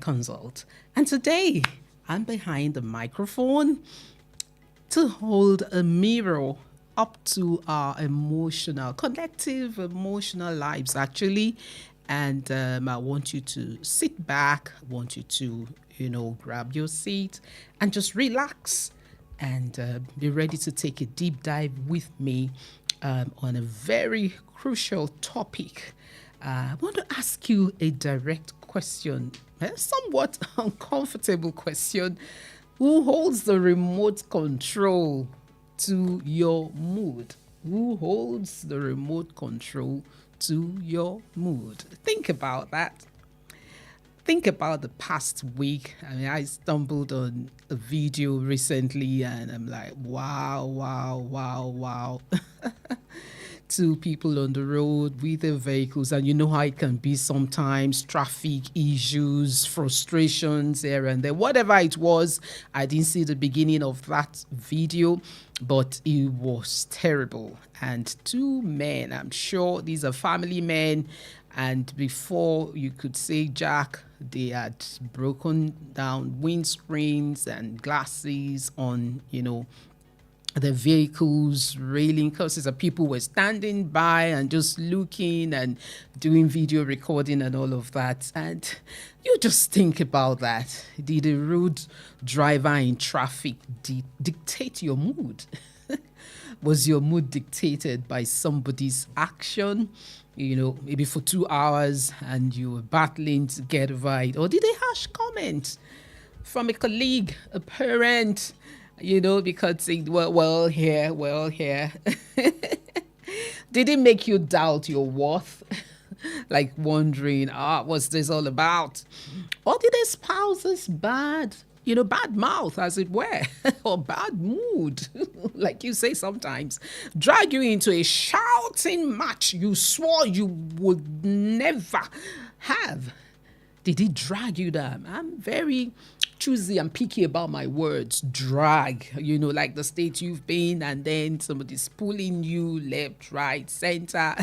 Consult. And today, I'm behind the microphone to hold a mirror up to our collective emotional lives, actually. And I want you to sit back. I want you to, grab your seat and just relax and be ready to take a deep dive with me on a very crucial topic. I want to ask you a direct question, a somewhat uncomfortable question. Who holds the remote control to your mood? Who holds the remote control to your mood? Think about that. Think about the past week. I mean, I stumbled on a video recently and I'm like, wow. Two people on the road with their vehicles, and you know how it can be sometimes, traffic issues, frustrations here and there, whatever it was. I didn't see the beginning of that video, but it was terrible. And two men, I'm sure these are family men, and before you could say Jack, they had broken down windscreens and glasses on, the vehicles, railing curses, and people were standing by and just looking and doing video recording and all of that. And you just think about that. Did a road driver in traffic dictate your mood? Was your mood dictated by somebody's action? Maybe for 2 hours and you were battling to get right. Or did a harsh comment from a colleague, a parent, because well here. Did it make you doubt your worth? Like wondering, what's this all about? Or did a spouse's bad mouth, as it were, or bad mood, like you say sometimes, drag you into a shouting match you swore you would never have? Did it drag you down? I'm very choosy and picky about my words. Drag, like the state you've been, and then somebody's pulling you left, right, center,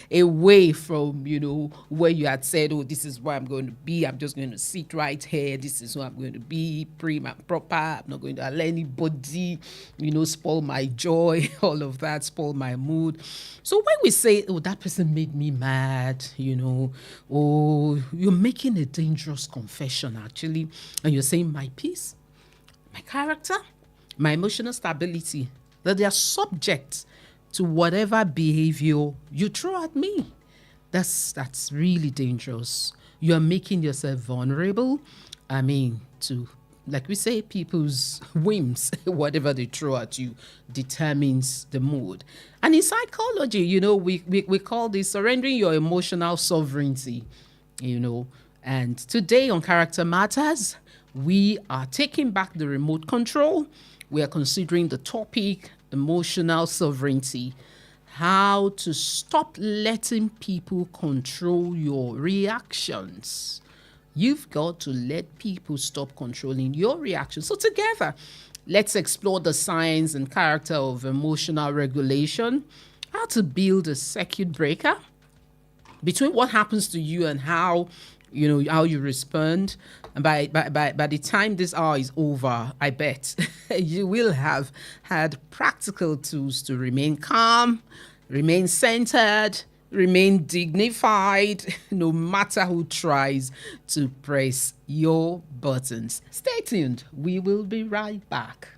away from, where you had said, oh, this is where I'm going to be. I'm just going to sit right here. This is where I'm going to be, prim and proper. I'm not going to allow anybody, spoil my joy, all of that, spoil my mood. So when we say, oh, that person made me mad, oh, you're making a dangerous confession, actually, and you're saying my peace, my character, my emotional stability, that they are subject to whatever behavior you throw at me. That's really dangerous. You're making yourself vulnerable. To, like we say, people's whims, whatever they throw at you determines the mood. And in psychology, we call this surrendering your emotional sovereignty, And today on Character Matters, we are taking back the remote control. We are considering the topic, emotional sovereignty, how to stop letting people control your reactions. You've got to let people stop controlling your reactions. So together, let's explore the science and character of emotional regulation, how to build a circuit breaker between what happens to you and how you respond. And by the time this hour is over, I bet you will have had practical tools to remain calm, remain centered, remain dignified, no matter who tries to press your buttons. Stay tuned. We will be right back.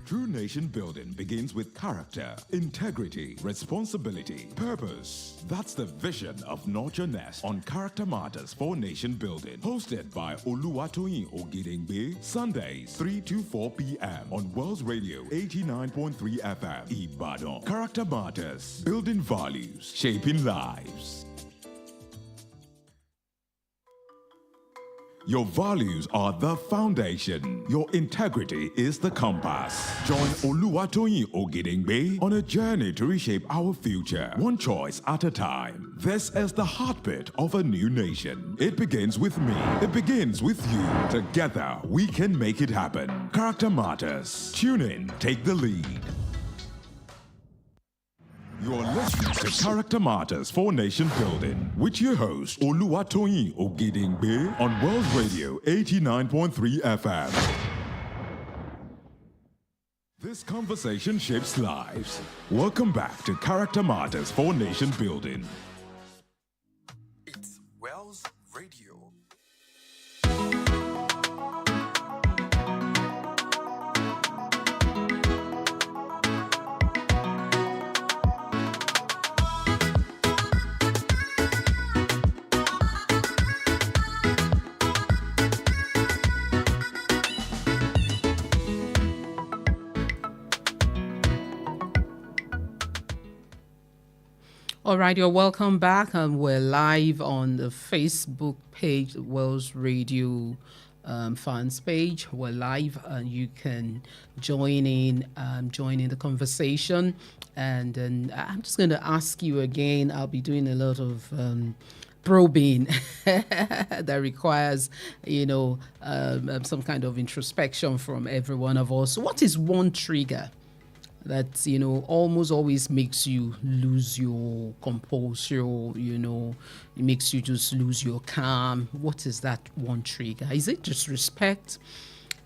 True nation building begins with character, integrity, responsibility, purpose. That's the vision of Nurture Nest on Character Matters for Nation Building. Hosted by Oluwatoyin Ogedengbe, Sundays 3 to 4 p.m. on Wells Radio 89.3 FM, Ibadan. Character Matters, building values, shaping lives. Your values are the foundation. Your integrity is the compass. Join Oluwatoyin Ogedengbe on a journey to reshape our future, one choice at a time. This is the heartbeat of a new nation. It begins with me. It begins with you. Together, we can make it happen. Character matters. Tune in. Take the lead. You're listening to Character Matters for Nation Building with your host, Oluwatoyin Ogedengbe on World Radio 89.3 FM. This conversation shapes lives. Welcome back to Character Matters for Nation Building. It's Wells Radio. All right, you're welcome back, and we're live on the Facebook page, Wells Radio fans page. We're live, and you can join in the conversation. And then I'm just going to ask you again. I'll be doing a lot of probing that requires, some kind of introspection from every one of us. What is one trigger that almost always makes you lose your composure? It makes you just lose your calm. What is that one trigger? Is it disrespect?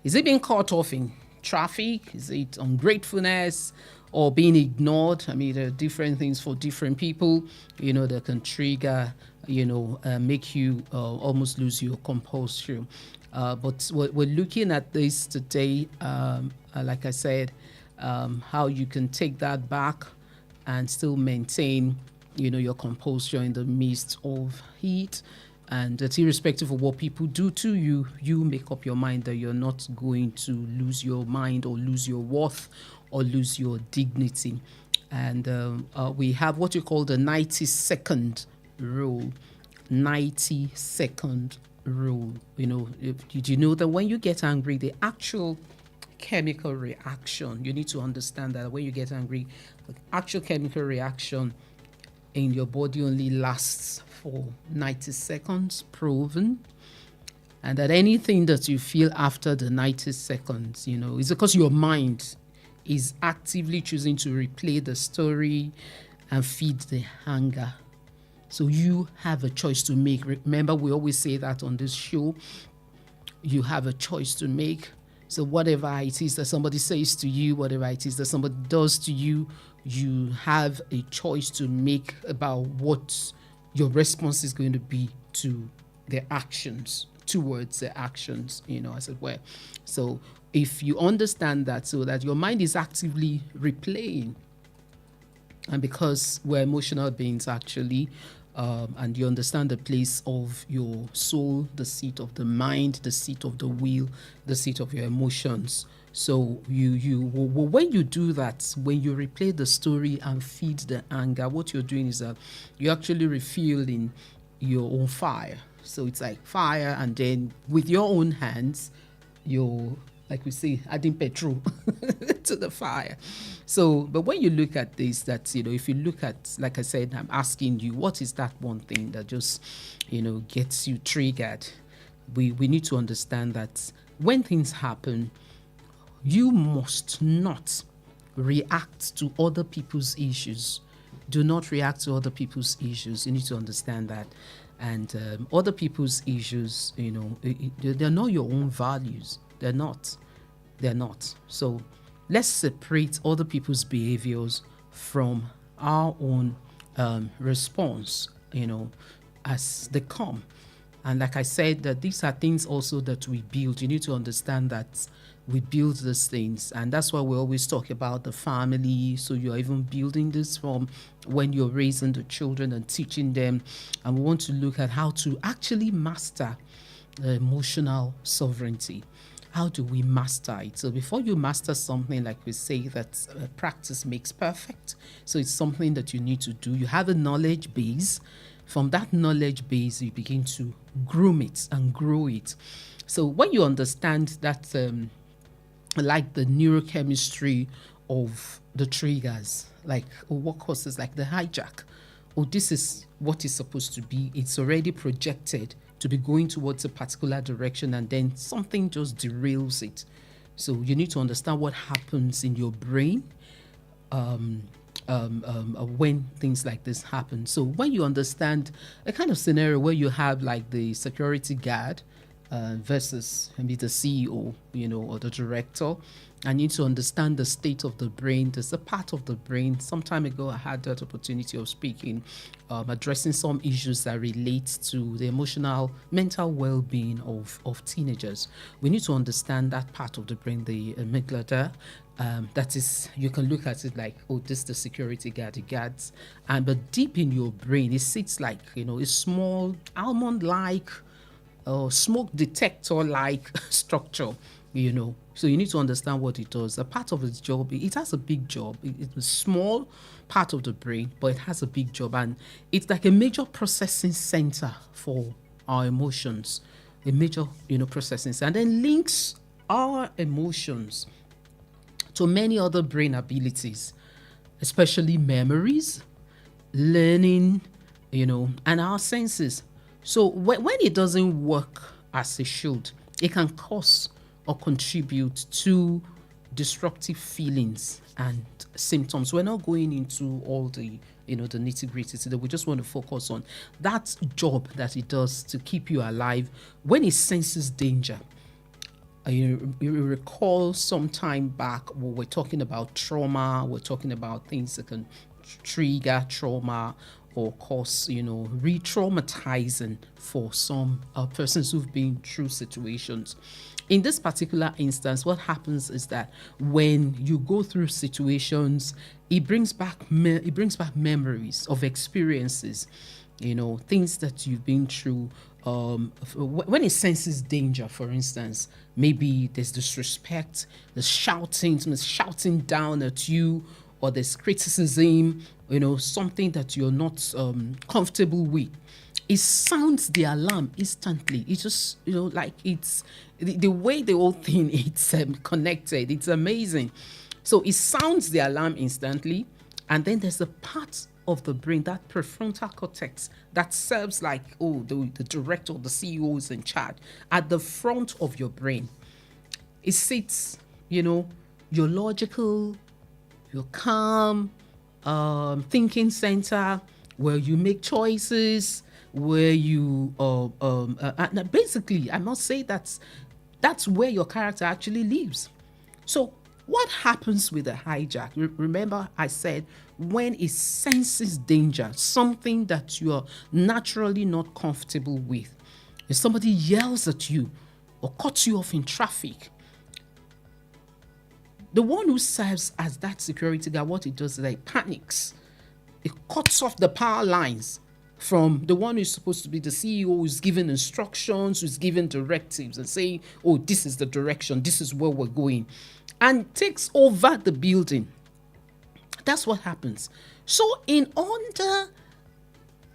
Is it being caught off in traffic? Is it ungratefulness or being ignored? I mean, there are different things for different people, that can trigger, make you almost lose your composure. But we're looking at this today, like I said, how you can take that back and still maintain, your composure in the midst of heat. And that irrespective of what people do to you, you make up your mind that you're not going to lose your mind or lose your worth or lose your dignity. And we have what you call the 90-second rule. 90-second rule. Did you know that when you get angry, the actual chemical reaction, you need to understand that when you get angry, the actual chemical reaction in your body only lasts for 90 seconds, proven. And that anything that you feel after the 90 seconds, is because your mind is actively choosing to replay the story and feed the anger. So you have a choice to make. Remember, we always say that on this show, you have a choice to make. So whatever it is that somebody says to you, whatever it is that somebody does to you, you have a choice to make about what your response is going to be to their actions, towards their actions, as it were. So if you understand that, so that your mind is actively replaying, and because we're emotional beings actually, and you understand the place of your soul, the seat of the mind, the seat of the will, the seat of your emotions. So when you do that, when you replay the story and feed the anger, what you're doing is that you're actually refueling your own fire. So it's like fire, and then with your own hands, you're, like we say, adding petrol to the fire. So, but when you look at this, that, if you look at, like I said, I'm asking you, what is that one thing that just, gets you triggered? We need to understand that when things happen, you must not react to other people's issues. Do not react to other people's issues. You need to understand that. And other people's issues, they're not your own values. They're not. So let's separate other people's behaviors from our own response, as they come. And like I said, that these are things also that we build. You need to understand that we build these things. And that's why we always talk about the family. So you're even building this from when you're raising the children and teaching them. And we want to look at how to actually master emotional sovereignty. How do we master it? So before you master something, like we say, that practice makes perfect. So it's something that you need to do. You have a knowledge base, From that knowledge base, you begin to groom it and grow it. So when you understand that, like the neurochemistry of the triggers, like what causes like the hijack, this is what is supposed to be. It's already projected to be going towards a particular direction, and then something just derails it. So you need to understand what happens in your brain when things like this happen. So when you understand a kind of scenario where you have like the security guard versus maybe the CEO, or the director, I need to understand the state of the brain. There's a part of the brain. Some time ago, I had that opportunity of speaking, addressing some issues that relate to the emotional, mental well-being of teenagers. We need to understand that part of the brain, the amygdala. That is, you can look at it like, this is the security guard, the guards. But deep in your brain, it sits like, a small almond-like, smoke detector-like structure, So you need to understand what it does. A part of its job, it has a big job. It's a small part of the brain, but it has a big job. And it's like a major processing center for our emotions, a major, processing center, and then links our emotions to many other brain abilities, especially memories, learning, and our senses. So when it doesn't work as it should, it can cause or contribute to destructive feelings and symptoms. We're not going into all the, the nitty-gritty today. We just want to focus on that job that it does to keep you alive when it senses danger. You recall some time back, we're talking about trauma, we're talking about things that can trigger trauma or cause, re-traumatizing for some persons who've been through situations. In this particular instance, what happens is that when you go through situations, it brings back memories of experiences, things that you've been through. When it senses danger, for instance, maybe there's disrespect, there's shouting down at you, or there's criticism, something that you're not comfortable with. It sounds the alarm instantly. It's just, like it's the way the whole thing it's connected. It's amazing. So it sounds the alarm instantly, and then there's a part of the brain, that prefrontal cortex, that serves like, the director, the CEO is in charge. At the front of your brain, it sits, your logical, your calm thinking center, where you make choices, where you basically, I must say that's where your character actually lives. So what happens with a hijack? Remember I said, when it senses danger, something that you're naturally not comfortable with, if somebody yells at you or cuts you off in traffic, the one who serves as that security guard, what it does is that it panics. It cuts off the power lines from the one who's supposed to be the CEO, who's giving instructions, who's giving directives and saying, this is the direction, this is where we're going, and takes over the building. That's what happens. So in under,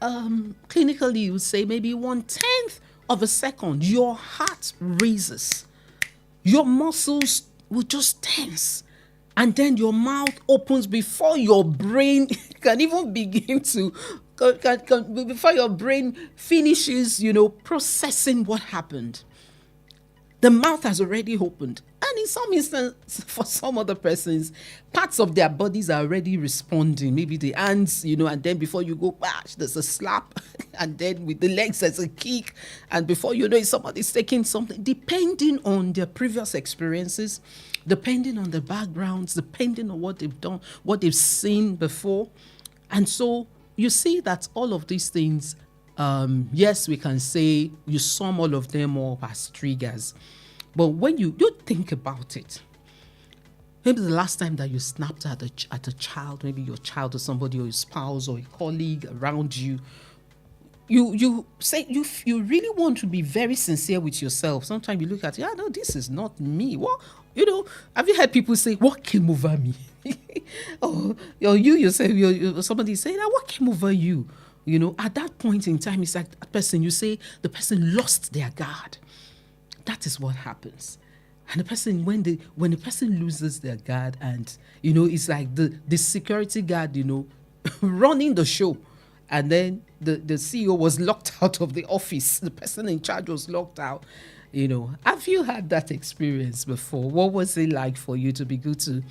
clinically, you would say maybe 1/10 of a second, your heart raises, your muscles will just tense, and then your mouth opens before your brain can even begin to, before your brain finishes, processing what happened. The mouth has already opened. And in some instances, for some other persons, parts of their bodies are already responding. Maybe the hands, and then before you go, bash, there's a slap. And then with the legs, there's a kick. And before you know it, somebody's taking something, depending on their previous experiences, depending on their backgrounds, depending on what they've done, what they've seen before. And so you see that all of these things, yes, we can say you sum all of them up as triggers. But when you think about it, maybe the last time that you snapped at a child, maybe your child or somebody or your spouse or a colleague around you, you say you really want to be very sincere with yourself. Sometimes you look at it, no, this is not me. What, have you heard people say, what came over me? Or you yourself, somebody say, what came over you? At that point in time, it's like that person, you say the person lost their guard. That is what happens. And the person, when the person loses their guard, and it's like the security guard, running the show, and then the CEO was locked out of the office. The person in charge was locked out. Have you had that experience before? What was it like for you? To be good to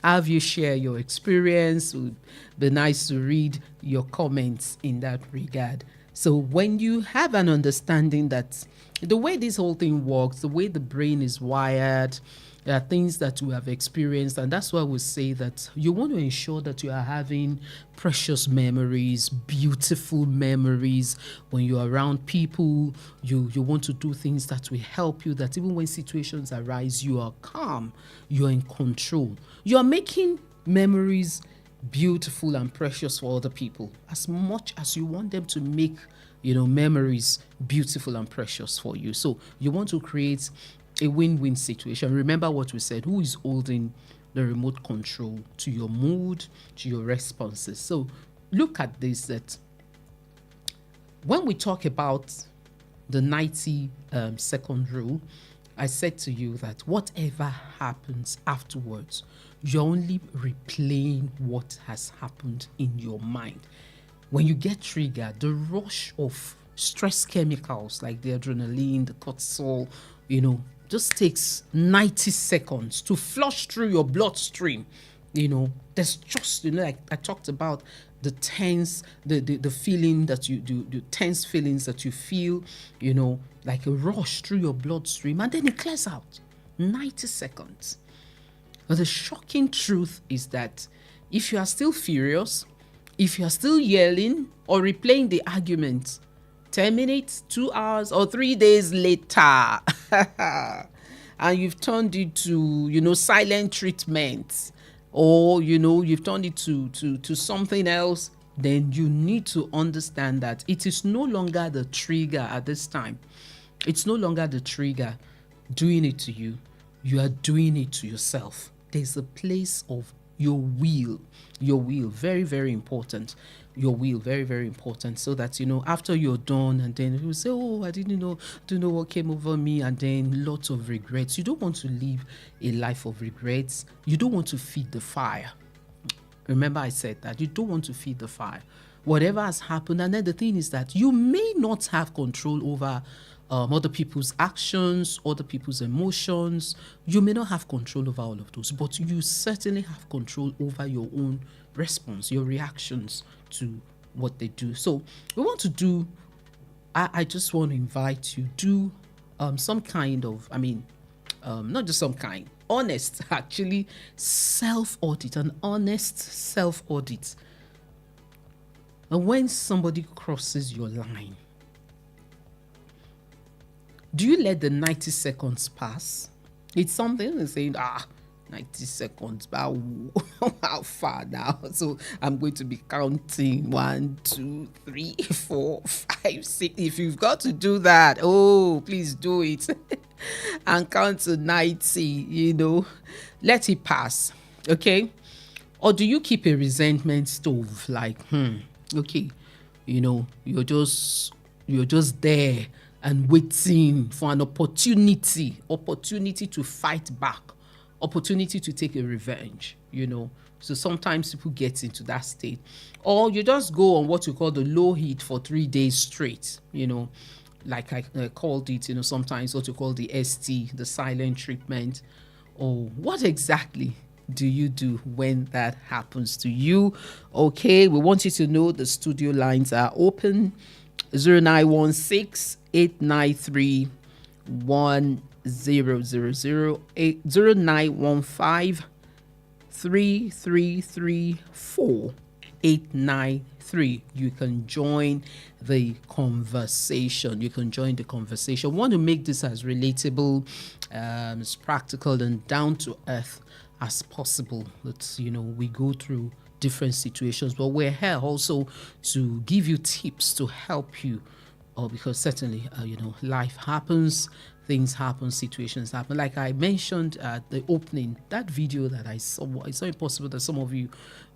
have you share your experience. It would be nice to read your comments in that regard. So when you have an understanding that the way this whole thing works, the way the brain is wired, there are things that you have experienced, and that's why we say that you want to ensure that you are having precious memories, beautiful memories. When you're around people, you want to do things that will help you, that even when situations arise, you are calm, you're in control. You're making memories beautiful and precious for other people as much as you want them to make memories beautiful and precious for you. So you want to create a win-win situation. Remember what we said: who is holding the remote control to your mood, to your responses? So look at this, that when we talk about the 90-second rule, I said to you that whatever happens afterwards, you're only replaying what has happened in your mind. When you get triggered, the rush of stress chemicals like the adrenaline, the cortisol, just takes 90 seconds to flush through your bloodstream. There's just, like I talked about, the tense, the feeling that you do, the tense feelings that you feel, like a rush through your bloodstream, and then it clears out. 90 seconds. But the shocking truth is that if you are still furious, if you are still yelling or replaying the argument 10 minutes, 2 hours, or 3 days later, and you've turned it to, silent treatment, or, you've turned it to something else, then you need to understand that it is no longer the trigger at this time. It's no longer the trigger doing it to you. You are doing it to yourself. There's a place of your will. Your will, very, very important. Your will, very, very important. So that, after you're done, and then you say, oh, I didn't know what came over me, and then lots of regrets. You don't want to live a life of regrets. You don't want to feed the fire. Remember I said that. You don't want to feed the fire. Whatever has happened, and then the thing is that you may not have control over other people's actions, other people's emotions. You may not have control over all of those, but you certainly have control over your own response, your reactions to what they do. So we want to do, I just want to invite you, do some kind of, not just some kind, honest, actually, self-audit, an honest self-audit. And when somebody crosses your line, do you let the 90 seconds pass? It's something that's saying, 90 seconds, but how far now? So I'm going to be counting 1, 2, 3, 4, 5, 6. If you've got to do that, please do it. And count to 90, let it pass, okay? Or do you keep a resentment stove? Like, okay, you're just there and waiting for an opportunity to fight back, opportunity to take a revenge, So sometimes people get into that state. Or you just go on what you call the low heat for 3 days straight, like I called it, sometimes what you call the ST, the silent treatment. Or what exactly do you do when that happens to you? Okay, we want you to know the studio lines are open. 0916 893 1000, 0915 3334 893. You can join the conversation. We want to make this as relatable, as practical and down to earth as possible. That we go through different situations, but we're here also to give you tips to help you, because certainly life happens, things happen, situations happen. Like I mentioned at the opening, that video that I saw, it's so impossible that some of you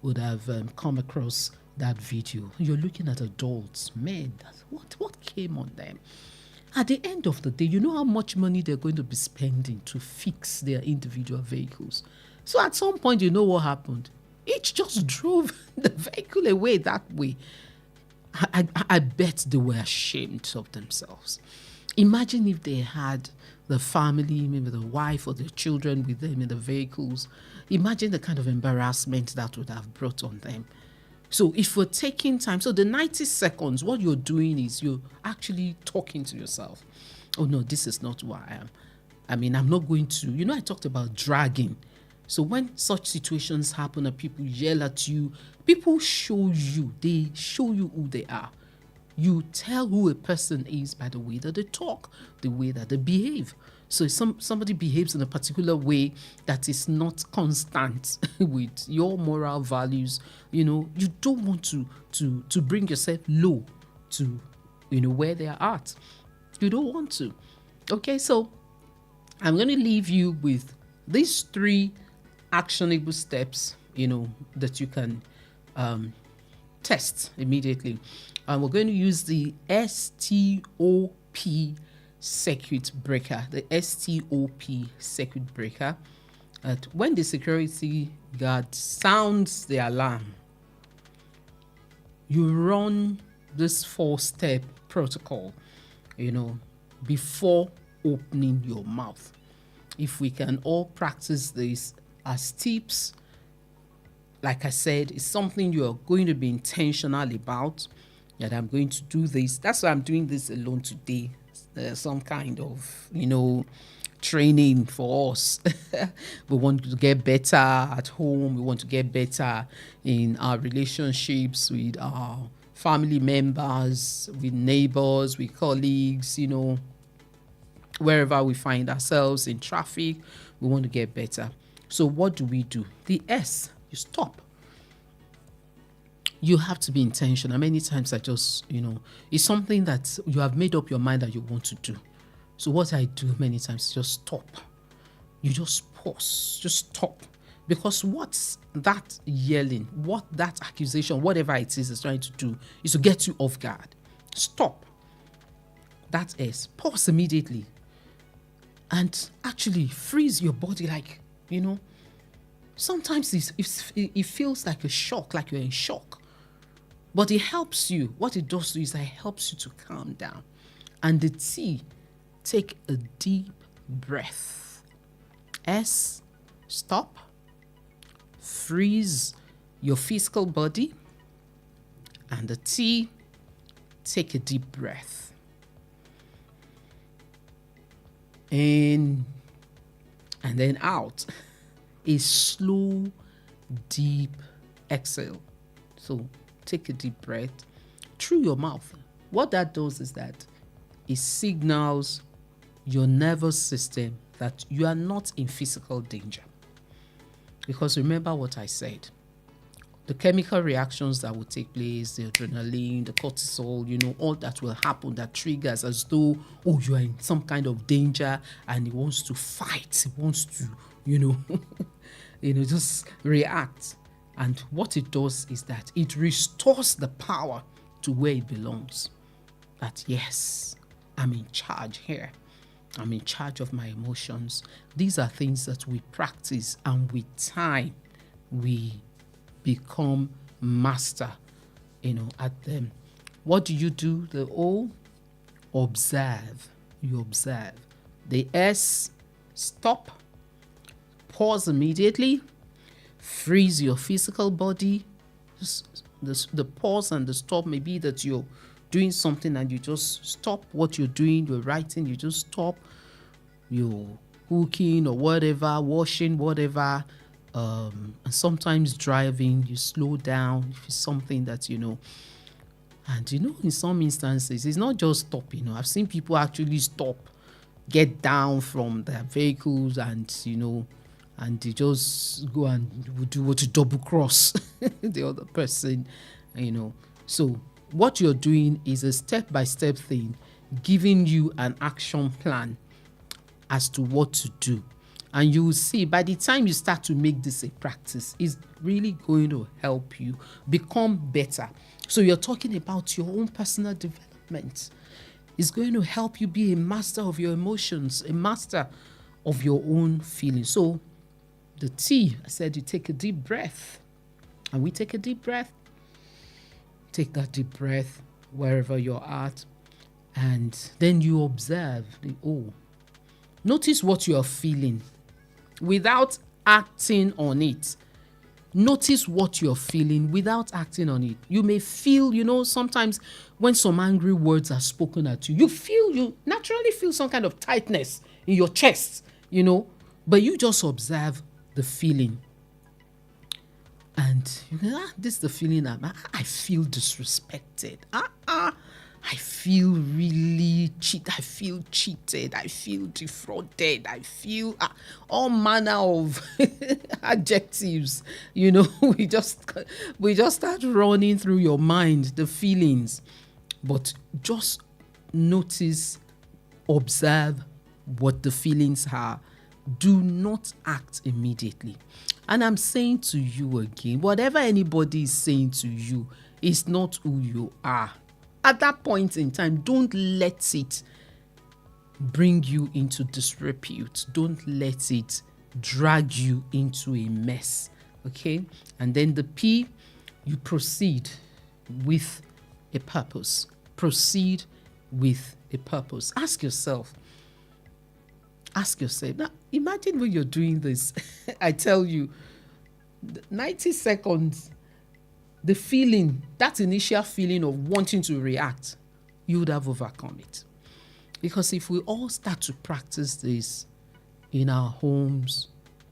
would have come across that video. You're looking at adults, men. What came on them? At the end of the day, you know how much money they're going to be spending to fix their individual vehicles. So at some point, you know what happened? Each just drove the vehicle away that way. I bet they were ashamed of themselves. Imagine if they had the family, maybe the wife or the children with them in the vehicles. Imagine the kind of embarrassment that would have brought on them. So if we're taking time, so the 90 seconds, what you're doing is you're actually talking to yourself. Oh no, this is not who I am. I mean, I'm not going to, I talked about dragging. So when such situations happen and people yell at you, people show you, they show you who they are. You tell who a person is by the way that they talk, the way that they behave. So if somebody behaves in a particular way that is not constant with your moral values, you don't want to bring yourself low to, where they are at. You don't want to. Okay, so I'm going to leave you with these 3 actionable steps, that you can test immediately. And we're going to use the STOP circuit breaker, the STOP circuit breaker. When the security guard sounds the alarm, you run this 4-step protocol, before opening your mouth. If we can all practice this as tips, like I said, it's something you're going to be intentional about, that I'm going to do this. That's why I'm doing this alone today. Some kind of, training for us. We want to get better at home. We want to get better in our relationships with our family members, with neighbors, with colleagues, wherever we find ourselves in traffic, we want to get better. So what do? The S, you stop. You have to be intentional. Many times I just, it's something that you have made up your mind that you want to do. So what I do many times is just stop. You just pause, just stop. Because what's that yelling, what that accusation, whatever it is trying to do, is to get you off guard. Stop. That is, pause immediately. And actually freeze your body, like, sometimes it feels like a shock, like you're in shock. But it helps you. What it does is it helps you to calm down. And the T, take a deep breath. S, stop. Freeze your physical body. And the T, take a deep breath. In and then out. A slow, deep exhale. So take a deep breath through your mouth. What that does is that it signals your nervous system that you are not in physical danger. Because remember what I said. The chemical reactions that will take place, the adrenaline, the cortisol, all that will happen, that triggers as though, you are in some kind of danger and it wants to fight. It wants to, just react. And what it does is that it restores the power to where it belongs. That yes, I'm in charge here. I'm in charge of my emotions. These are things that we practice, and with time, we become master, at them. What do? The O, observe. You observe. The S, stop. Pause immediately. Freeze your physical body. The pause and the stop may be that you're doing something and you just stop what you're doing. You're writing, you just stop. You're cooking or whatever, washing, whatever. And sometimes driving, you slow down if it's something that, And, in some instances, it's not just stop, I've seen people actually stop, get down from their vehicles and, and they just go and do what to double cross the other person, So what you're doing is a step-by-step thing, giving you an action plan as to what to do. And you will see by the time you start to make this a practice, it's really going to help you become better. So you're talking about your own personal development. It's going to help you be a master of your emotions, a master of your own feelings. So the T, I said you take a deep breath. And we take a deep breath. Take that deep breath wherever you're at. And then you observe the O. Notice what you are feeling without acting on it. Notice what you're feeling without acting on it. You may feel, sometimes when some angry words are spoken at you, you naturally feel some kind of tightness in your chest, but you just observe the feeling. And this is the feeling I feel disrespected. I feel really I feel cheated. I feel defrauded. I feel all manner of adjectives. We just start running through your mind, the feelings. But just notice, observe what the feelings are. Do not act immediately. And I'm saying to you again, whatever anybody is saying to you is not who you are. At that point in time, don't let it bring you into disrepute. Don't let it drag you into a mess. Okay? And then the P, you proceed with a purpose. Proceed with a purpose. Ask yourself. Now, imagine when you're doing this. I tell you, 90 seconds, the feeling, that initial feeling of wanting to react, you would have overcome it. Because if we all start to practice this in our homes,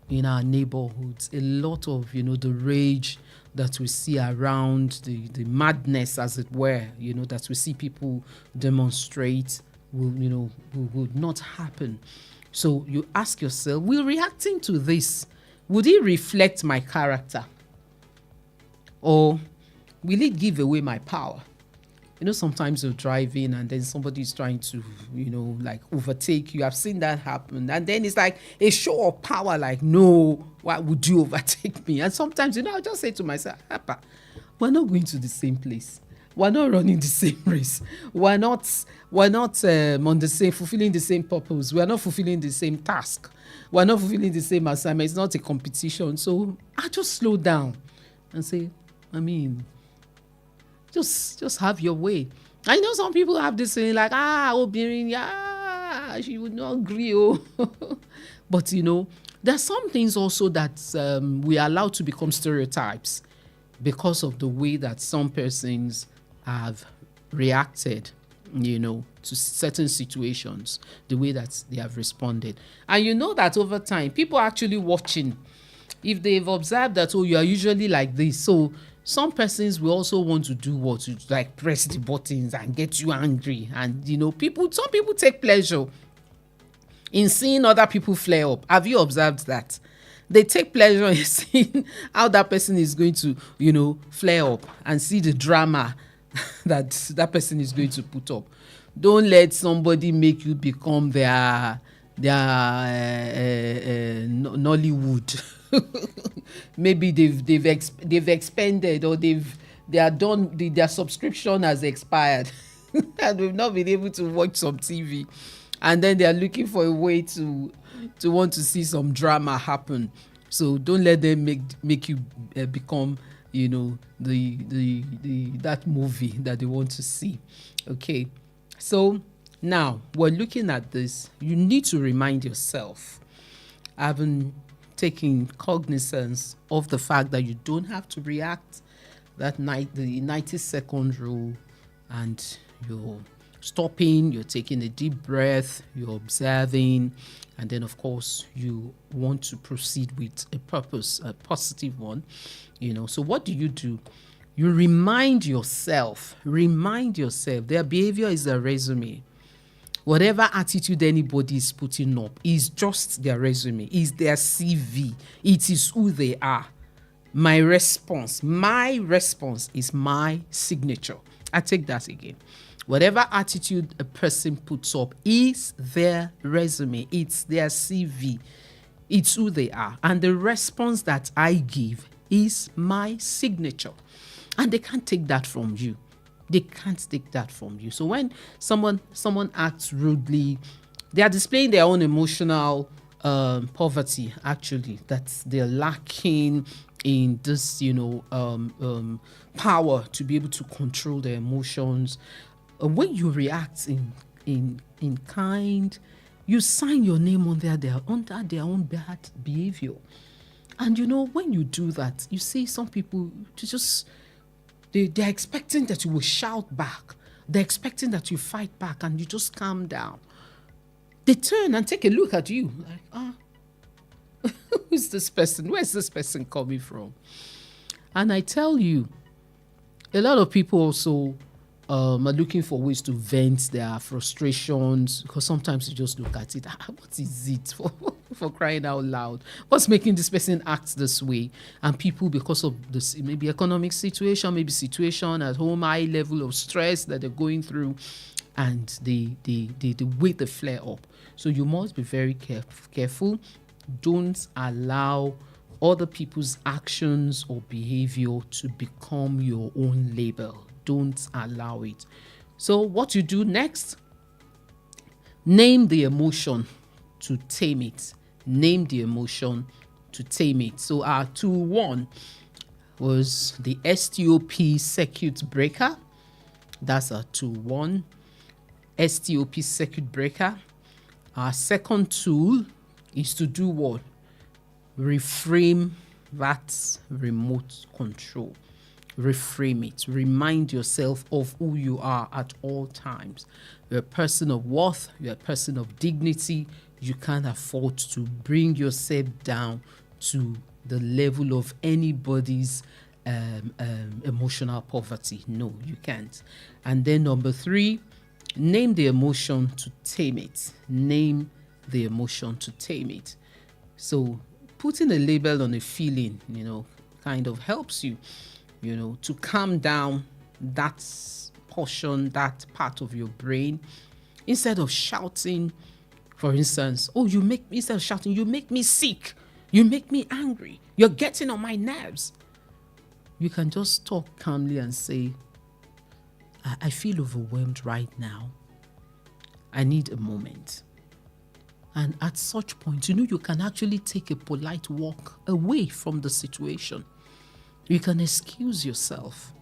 in our neighborhoods, a lot of, the rage that we see around, the madness, as it were, that we see people demonstrate would not happen. So you ask yourself, will reacting to this, would it reflect my character? Or will it give away my power? Sometimes you're driving and then somebody's trying to, overtake you. I've seen that happen. And then it's like a show of power, like, no, why would you overtake me? And sometimes, I'll just say to myself, Papa, we're not going to the same place. We're not running the same race. We're not on the same, fulfilling the same purpose. We're not fulfilling the same task. We're not fulfilling the same assignment. It's not a competition. So I just slow down and say, just have your way. I know some people have this saying like, she would not agree. But, there's some things also that we are allowed to become stereotypes because of the way that some persons have reacted, to certain situations, the way that they have responded. And that over time, people are actually watching. If they've observed that, you are usually like this. So some persons will also want to do what? To like press the buttons and get you angry. And, some people take pleasure in seeing other people flare up. Have you observed that? They take pleasure in seeing how that person is going to, flare up and see the drama that person is going to put up. Don't let somebody make you become their Nollywood. Maybe they've expended, or they are done. Their subscription has expired, and we've not been able to watch some TV, and then they are looking for a way to want to see some drama happen. So don't let them make you become that movie that they want to see. Okay, so now we're looking at this. You need to remind yourself, having taken cognizance of the fact that you don't have to react, the 90-second rule, and you're stopping, you're taking a deep breath, you're observing, and then of course you want to proceed with a purpose, a positive one. So what do? You remind yourself their behavior is their resume. Whatever attitude anybody is putting up is just their resume, is their CV. It is who they are. My response is my signature. I take that again. Whatever attitude a person puts up is their resume. It's their CV. It's who they are. And the response that I give is my signature. And they can't take that from you. They can't take that from you. So when someone acts rudely, they are displaying their own emotional poverty, actually, that they're lacking in this, power to be able to control their emotions. When you react in kind, you sign your name under their own bad behavior. And when you do that, you see some people they're expecting that you will shout back. They're expecting that you fight back, and you just calm down. They turn and take a look at you like, who's this person? Where's this person coming from? And I tell you, a lot of people also are looking for ways to vent their frustrations, because sometimes you just look at it. What is it for crying out loud? What's making this person act this way? And people, because of this, maybe economic situation, maybe situation at home, high level of stress that they're going through, and they wait the flare up. So you must be very careful. Don't allow other people's actions or behavior to become your own label. Don't allow it. So what you do next, name the emotion to tame it. Name the emotion to tame it. So our 2-1 was the STOP circuit breaker. That's a 2-1. STOP circuit breaker. Our second tool is to do what? Reframe that remote control. Reframe it. Remind yourself of who you are at all times. You're a person of worth. You're a person of dignity. You can't afford to bring yourself down to the level of anybody's emotional poverty. No, you can't. And then number 3, name the emotion to tame it. Name the emotion to tame it. So putting a label on a feeling, kind of helps you, to calm down that portion, that part of your brain. Instead of shouting, for instance, instead of shouting, you make me sick, you make me angry, you're getting on my nerves. You can just talk calmly and say, I feel overwhelmed right now. I need a moment. And at such point, you can actually take a polite walk away from the situation. You can excuse yourself.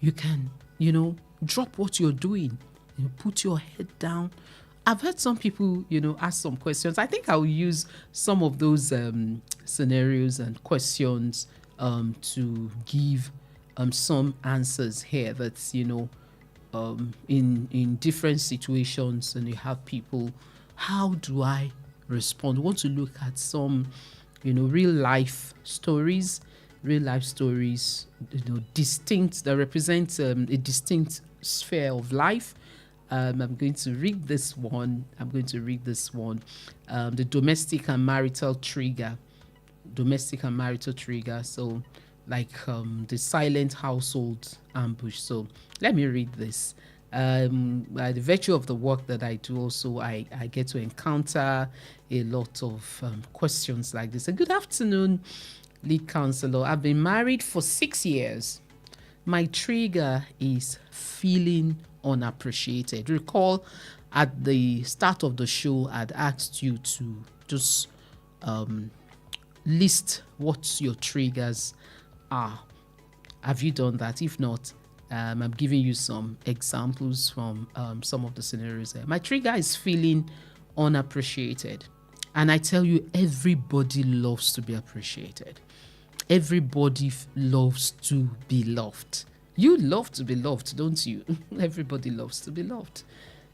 You can, drop what you're doing. Put your head down. I've heard some people, ask some questions. I think I'll use some of those scenarios and questions to give some answers here. That's, in different situations, and you have people, how do I respond? I want to look at some, real life stories, distinct, that represent a distinct sphere of life. I'm going to read this one. The domestic and marital trigger. So like the silent household ambush. So let me read this. By the virtue of the work that I do, also I get to encounter a lot of questions like this. Good afternoon, lead counselor. I've been married for 6 years. My trigger is feeling unappreciated. Recall at the start of the show, I'd asked you to just list what your triggers are. Have you done that? If not, I'm giving you some examples from some of the scenarios there. My trigger is feeling unappreciated. And I tell you, everybody loves to be appreciated. Everybody loves to be loved. You love to be loved, don't you? Everybody loves to be loved.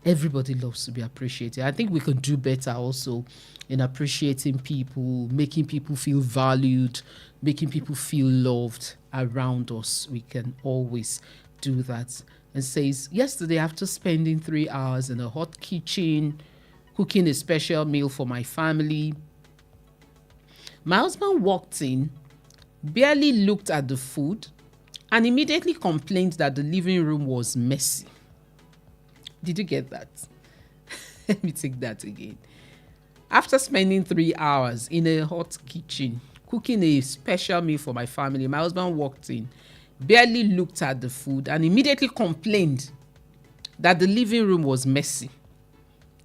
Everybody loves to be appreciated. I think we can do better also in appreciating people, making people feel valued, making people feel loved around us. We can always do that. And says, yesterday, after spending 3 hours in a hot kitchen, cooking a special meal for my family, my husband walked in, barely looked at the food, and immediately complained that the living room was messy. Did you get that? Let me take that again. After spending 3 hours in a hot kitchen, cooking a special meal for my family, my husband walked in, barely looked at the food, and immediately complained that the living room was messy.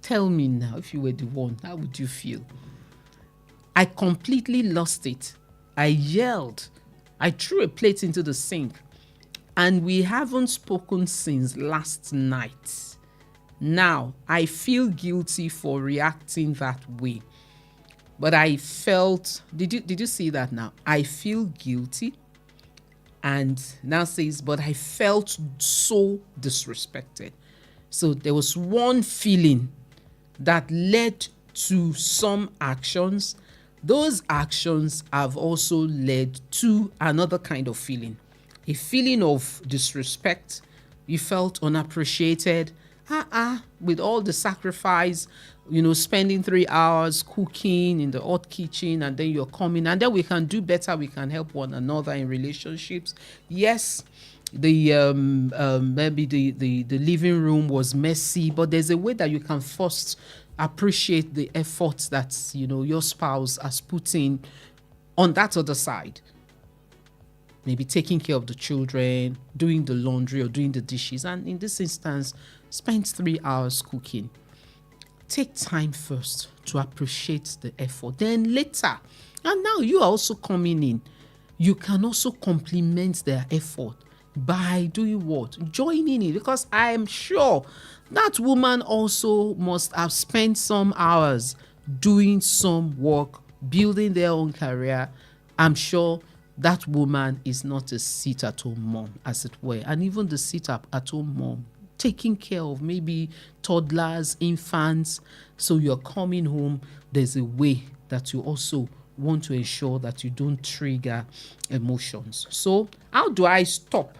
Tell me now, if you were the one, how would you feel? I completely lost it. I yelled. I threw a plate into the sink. And we haven't spoken since last night. Now, I feel guilty for reacting that way. But I felt, did you see that now? I feel guilty. And now says, but I felt so disrespected. So there was one feeling that led to some actions. Those actions have also led to another kind of feeling. A feeling of disrespect. You felt unappreciated. With all the sacrifice, spending 3 hours cooking in the hot kitchen, and then you're coming, and then we can do better. We can help one another in relationships. Yes, the maybe the living room was messy, but there's a way that you can first appreciate the efforts that your spouse has put in on that other side. Maybe taking care of the children, doing the laundry or doing the dishes, and in this instance, spend 3 hours cooking. Take time first to appreciate the effort. Then later, and now you are also coming in, you can also compliment their effort by doing what? Joining in, because I am sure that woman also must have spent some hours doing some work, building their own career. I'm sure that woman is not a sit-at-home mom, as it were. And even the sit-at-home mom, taking care of maybe toddlers, infants. So you're coming home, there's a way that you also want to ensure that you don't trigger emotions. So how do I stop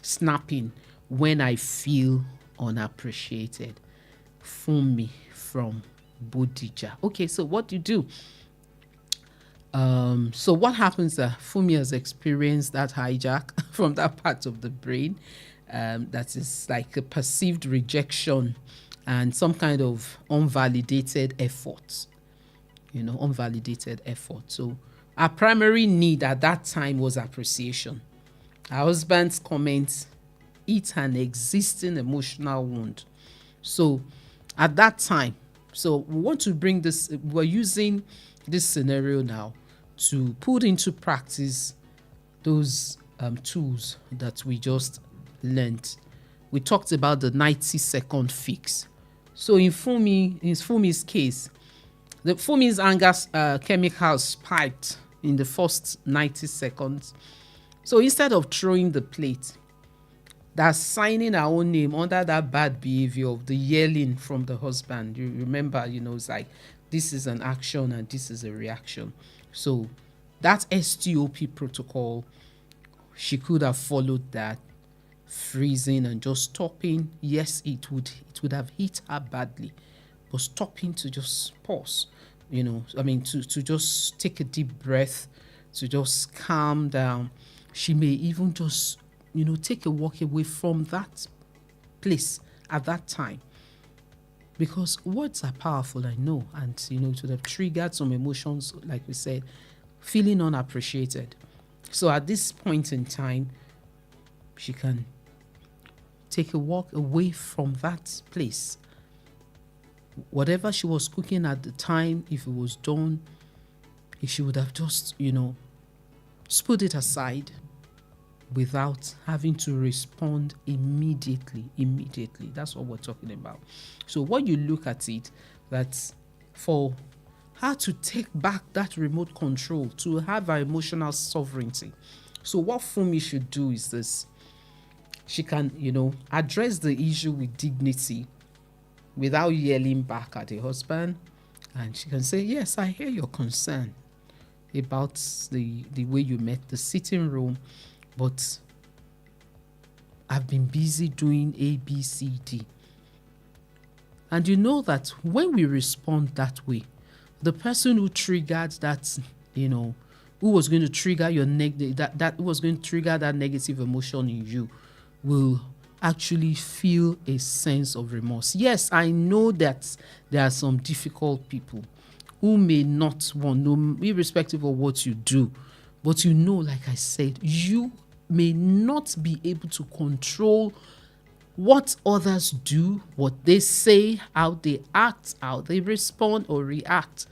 snapping when I feel unappreciated? Fumi from Bodija. Okay, so what do you do? So what happens that Fumi has experienced that hijack from that part of the brain, that is like a perceived rejection and some kind of unvalidated effort, unvalidated effort. So our primary need at that time was appreciation. Our husband's comments eat an existing emotional wound. So at that time, so we want to bring this, we're using this scenario now to put into practice those tools that we just learned. We talked about the 90-second fix. So in Fumi's case, the Fumi's anger chemicals spiked in the first 90 seconds. So instead of throwing the plate, that's signing our own name under that bad behavior of the yelling from the husband. You remember, it's like, this is an action and this is a reaction. So that STOP protocol, she could have followed that, freezing and just stopping. Yes, it would have hit her badly, but stopping to just pause, to just take a deep breath, to just calm down. She may even just, take a walk away from that place at that time. Because words are powerful, I know, and it would have triggered some emotions, like we said, feeling unappreciated. So at this point in time, she can take a walk away from that place. Whatever she was cooking at the time, if it was done, if she would have just, put it aside without having to respond immediately. That's what we're talking about. So when you look at it, that's for her to take back that remote control, to have her emotional sovereignty. So what Fumi should do is this. She can, address the issue with dignity without yelling back at her husband. And she can say, yes, I hear your concern about the way you met the sitting room, but I've been busy doing A, B, C, D. And you know that when we respond that way, the person who triggered that, who was going to trigger your that was going to trigger that negative emotion in you, will actually feel a sense of remorse. Yes, I know that there are some difficult people. who may not want, no, irrespective of what you do, but you know, like I said, you may not be able to control what others do, what they say, how they act, how they respond or react.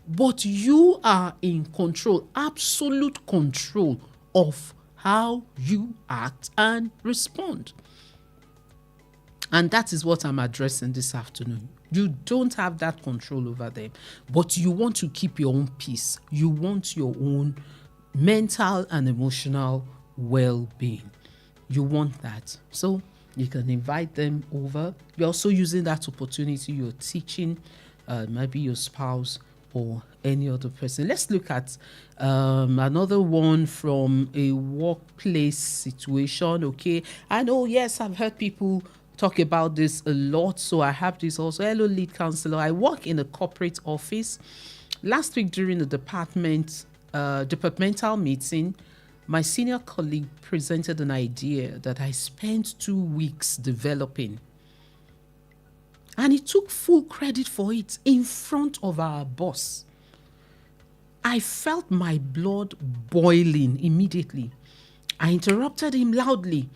But you are in control, absolute control of how you act and respond. And that is what I'm addressing this afternoon. You don't have that control over them, but you want to keep your own peace. You want your own mental and emotional well-being. You want that. So you can invite them over. You're also using that opportunity. You're teaching maybe your spouse or any other person. Let's look at another one from a workplace situation. Okay, I know, yes, I've heard people talk about this a lot, so I have this also. Hello, lead counselor. I work in a corporate office. Last week during the departmental meeting, my senior colleague presented an idea that I spent 2 weeks developing. And he took full credit for it in front of our boss. I felt my blood boiling immediately. I interrupted him loudly,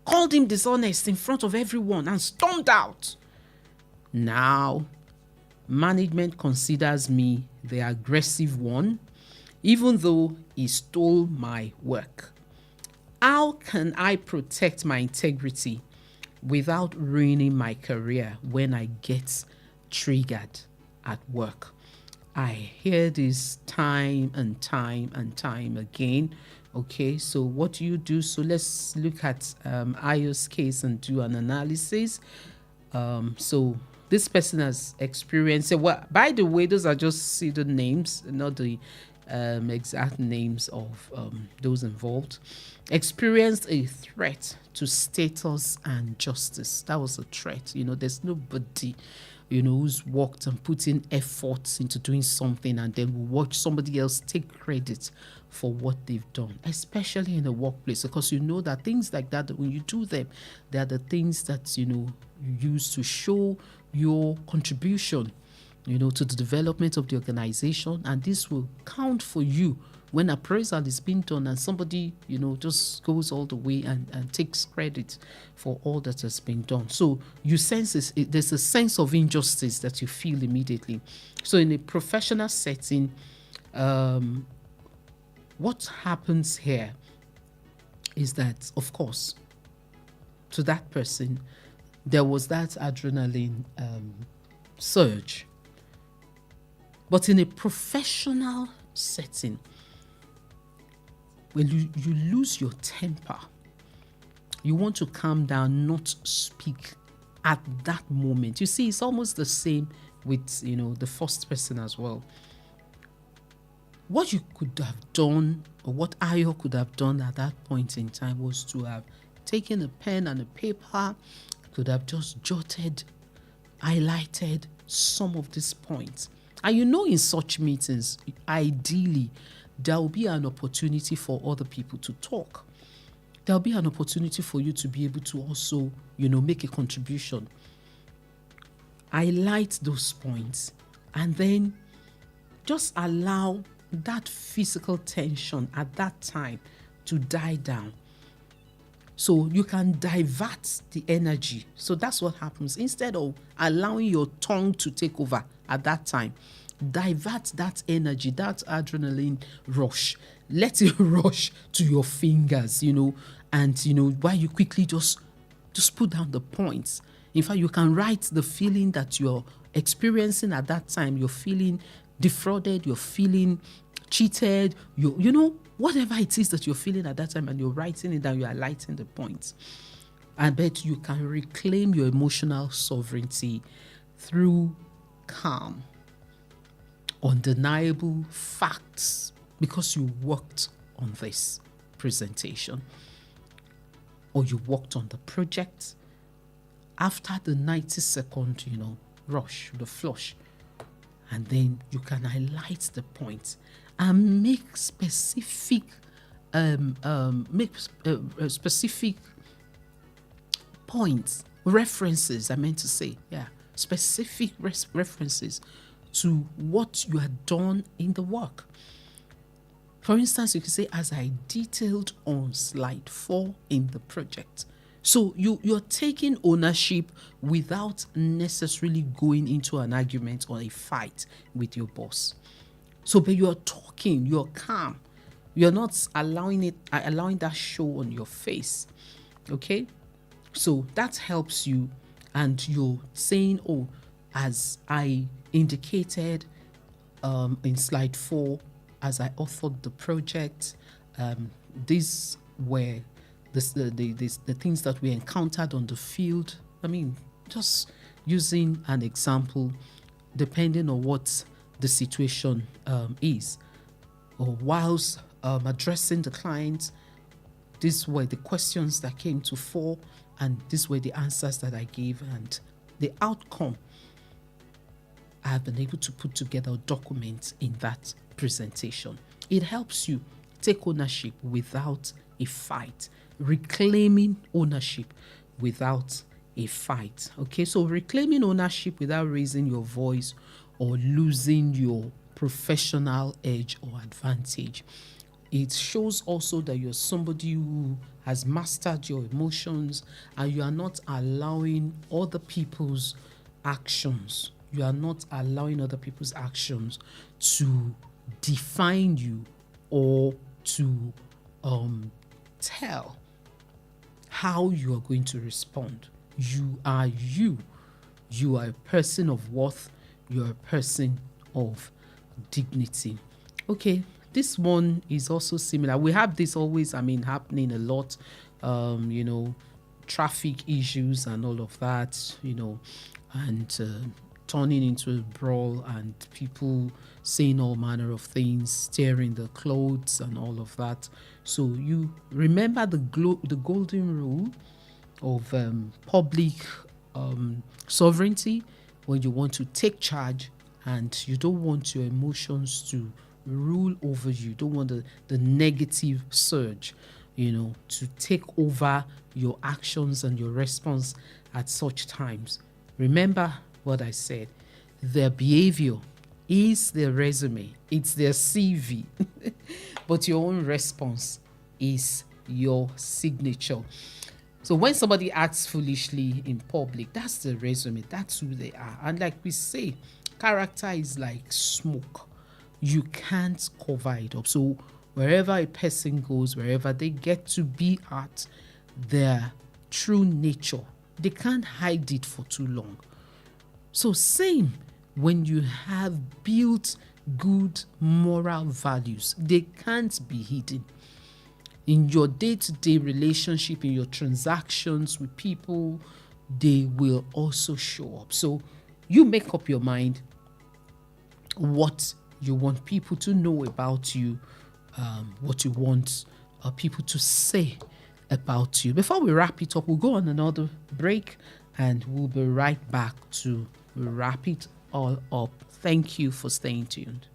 called him dishonest in front of everyone, and stormed out. Now, management considers me the aggressive one, even though he stole my work. How can I protect my integrity without ruining my career when I get triggered at work? I hear this time and time and time again. Okay, so what do you do? So let's look at Ayo's case and do an analysis. So this person has experienced, well, by the way, those are just pseudo names, not the exact names of those involved. Experienced a threat to status and justice. That was a threat. There's nobody who's worked and put in efforts into doing something and then will watch somebody else take credit for what they've done, especially in the workplace, because that things like that, when you do them, they are the things that you use to show your contribution to the development of the organization, and this will count for you when appraisal is being done and somebody just goes all the way and takes credit for all that has been done. So you sense there's a sense of injustice that you feel immediately. So in a professional setting, what happens here is that, of course, to that person, there was that adrenaline surge. But in a professional setting, when you lose your temper, you want to calm down, not speak at that moment. You see, it's almost the same with, the first person as well. What you could have done, or what Ayo could have done at that point in time, was to have taken a pen and a paper, could have just jotted, highlighted some of these points. And in such meetings, ideally, there will be an opportunity for other people to talk. There will be an opportunity for you to be able to also, make a contribution. Highlight those points and then just allow that physical tension at that time to die down. So you can divert the energy. So that's what happens. Instead of allowing your tongue to take over at that time, divert that energy, that adrenaline rush. Let it rush to your fingers, and, while you quickly just put down the points. In fact, you can write the feeling that you're experiencing at that time. You're feeling defrauded, you're feeling cheated, whatever it is that you're feeling at that time, and you're writing it down, you're highlighting the points. I bet you can reclaim your emotional sovereignty through calm, undeniable facts, because you worked on this presentation or you worked on the project. After the 90-second, rush, the flush, and then you can highlight the points and make specific points, references, I meant to say, specific references to what you had done in the work. For instance, you can say, as I detailed on slide 4 in the project. So you're taking ownership without necessarily going into an argument or a fight with your boss. So, but you're talking, you're calm. You're not allowing that show on your face. Okay? So that helps you, and you're saying, oh, as I indicated in slide 4, as I authored the project, these were the things that we encountered on the field. I mean, just using an example, depending on what the situation is. Or whilst addressing the client, these were the questions that came to fore, and these were the answers that I gave, and the outcome I have been able to put together a document in that presentation. It helps you take ownership without a fight, reclaiming ownership without a fight. Okay, so reclaiming ownership without raising your voice or losing your professional edge or advantage. It shows also that you're somebody who has mastered your emotions, and you are not allowing other people's actions. You are not allowing other people's actions to define you or to tell how you are going to respond. You are you. You are a person of worth. You are a person of dignity. Okay, this one is also similar. We have this always, happening a lot. Traffic issues and all of that, and turning into a brawl, and people saying all manner of things, tearing the clothes and all of that. So you remember the golden rule of public sovereignty, when you want to take charge and you don't want your emotions to rule over you. You don't want the negative surge, to take over your actions and your response at such times. Remember what I said. Their behavior is their resume. It's their CV. But your own response is your signature. So when somebody acts foolishly in public, that's the resume. That's who they are. And like we say, character is like smoke. You can't cover it up. So wherever a person goes, wherever they get to be at, their true nature, they can't hide it for too long. So same when you have built good moral values, they can't be hidden. In your day-to-day relationship, in your transactions with people, they will also show up. So you make up your mind what you want people to know about you, what you want people to say about you. Before we wrap it up, we'll go on another break, and we'll be right back to wrap it all up. Thank you for staying tuned.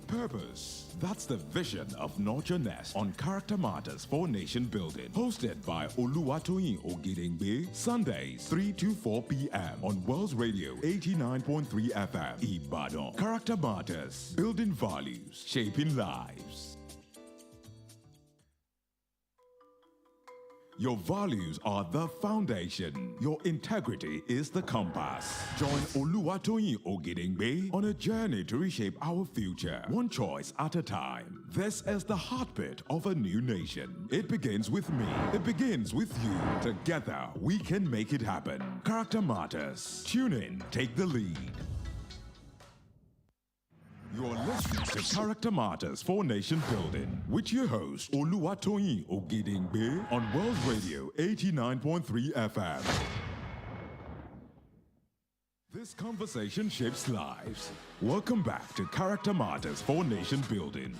Purpose. That's the vision of Nurture Nest on Character Matters for Nation Building. Hosted by Oluwatoyin Ogedengbe. Sundays, 3 to 4 p.m. on Wells Radio 89.3 FM. Ibadan. Character Matters. Building values. Shaping lives. Your values are the foundation. Your integrity is the compass. Join Oluwatoyin Ogedengbe on a journey to reshape our future, one choice at a time. This is the heartbeat of a new nation. It begins with me. It begins with you. Together, we can make it happen. Character Matters. Tune in. Take the lead. You're listening to Character Matters for Nation Building with your host, Oluwatoyin Ogedengbe on World Radio 89.3 FM. This conversation shapes lives. Welcome back to Character Matters for Nation Building.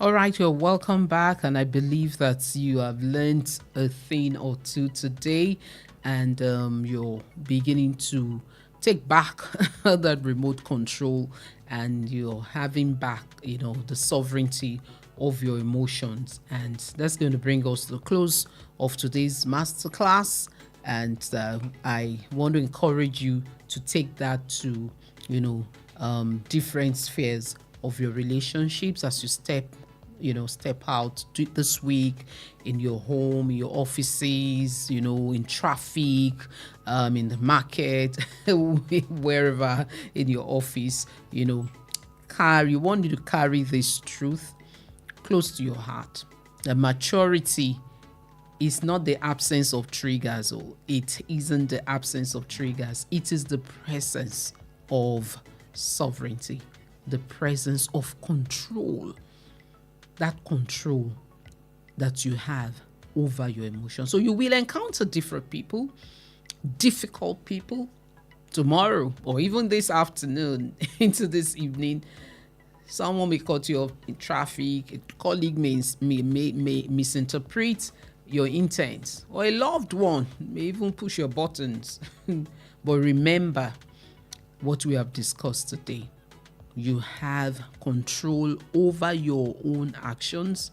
All right, you're welcome back, and I believe that you have learned a thing or two today, and you're beginning to take back that remote control, and you're having back, the sovereignty of your emotions. And that's going to bring us to the close of today's masterclass. And I want to encourage you to take that to, different spheres of your relationships as you step out this week, in your home, in your offices, in traffic, in the market, wherever in your office, you want you to carry this truth close to your heart. The maturity is not the absence of triggers, or it isn't the absence of triggers. It is the presence of sovereignty, the presence of control, that control that you have over your emotions. So you will encounter different people, difficult people tomorrow, or even this afternoon into this evening. Someone may cut you off in traffic, a colleague may misinterpret your intent, or a loved one may even push your buttons. But remember what we have discussed today. You have control over your own actions.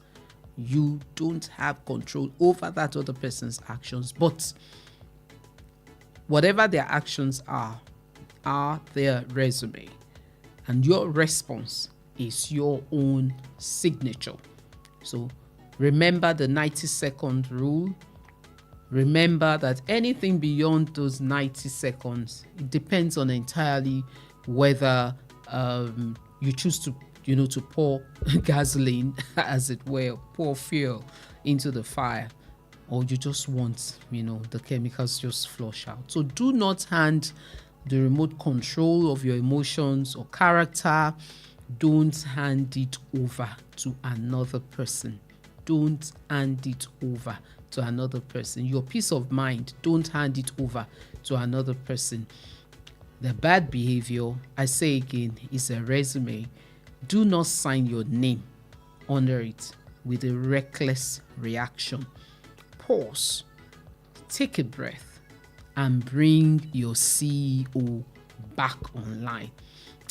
You don't have control over that other person's actions, but whatever their actions are their resume, and your response is your own signature. So remember the 90-second rule. Remember that anything beyond those 90 seconds, it depends on entirely whether you choose to pour gasoline, as it were, pour fuel into the fire, or you just want, the chemicals just flush out. So do not hand the remote control of your emotions or character. Don't hand it over to another person. Don't hand it over to another person. Your peace of mind, don't hand it over to another person. The bad behavior, I say again, is a resume. Do not sign your name under it with a reckless reaction. Pause, take a breath, and bring your CEO back online.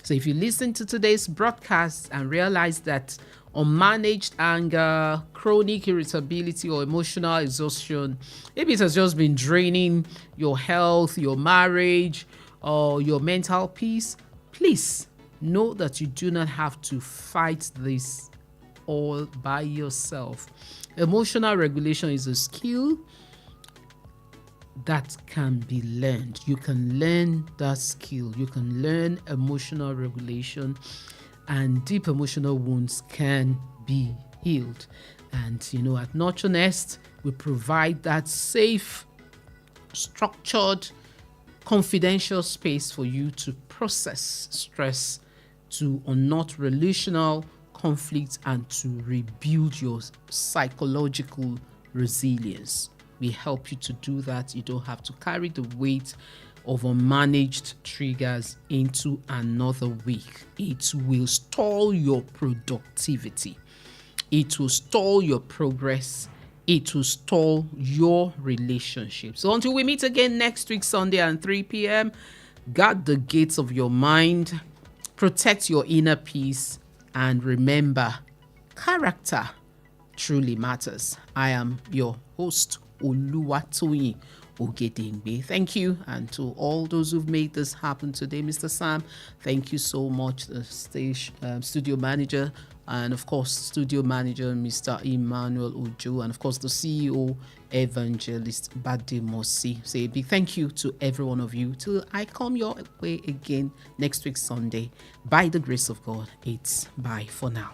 So if you listen to today's broadcast and realize that unmanaged anger, chronic irritability, or emotional exhaustion, maybe it has just been draining your health, your marriage, or your mental peace, please know that you do not have to fight this all by yourself. Emotional regulation is a skill that can be learned. You can learn that skill. You can learn emotional regulation, and deep emotional wounds can be healed. And at Nurture Nest, we provide that safe, structured, confidential space for you to process stress, to unknot relational conflicts, and to rebuild your psychological resilience. We help you to do that. You don't have to carry the weight of unmanaged triggers into another week. It will stall your productivity. It will stall your progress. It will stall your relationship. So until we meet again next week, Sunday at 3 p.m., guard the gates of your mind, protect your inner peace, and remember, character truly matters. I am your host, Oluwatoyin Ogedengbe. Thank you, and to all those who've made this happen today, Mr. Sam, thank you so much. The studio manager, and of course, studio manager Mr. Emmanuel Ojo, and of course the CEO, Evangelist Bademosi. Say a big thank you to every one of you. Till I come your way again next week Sunday, by the grace of God, it's bye for now.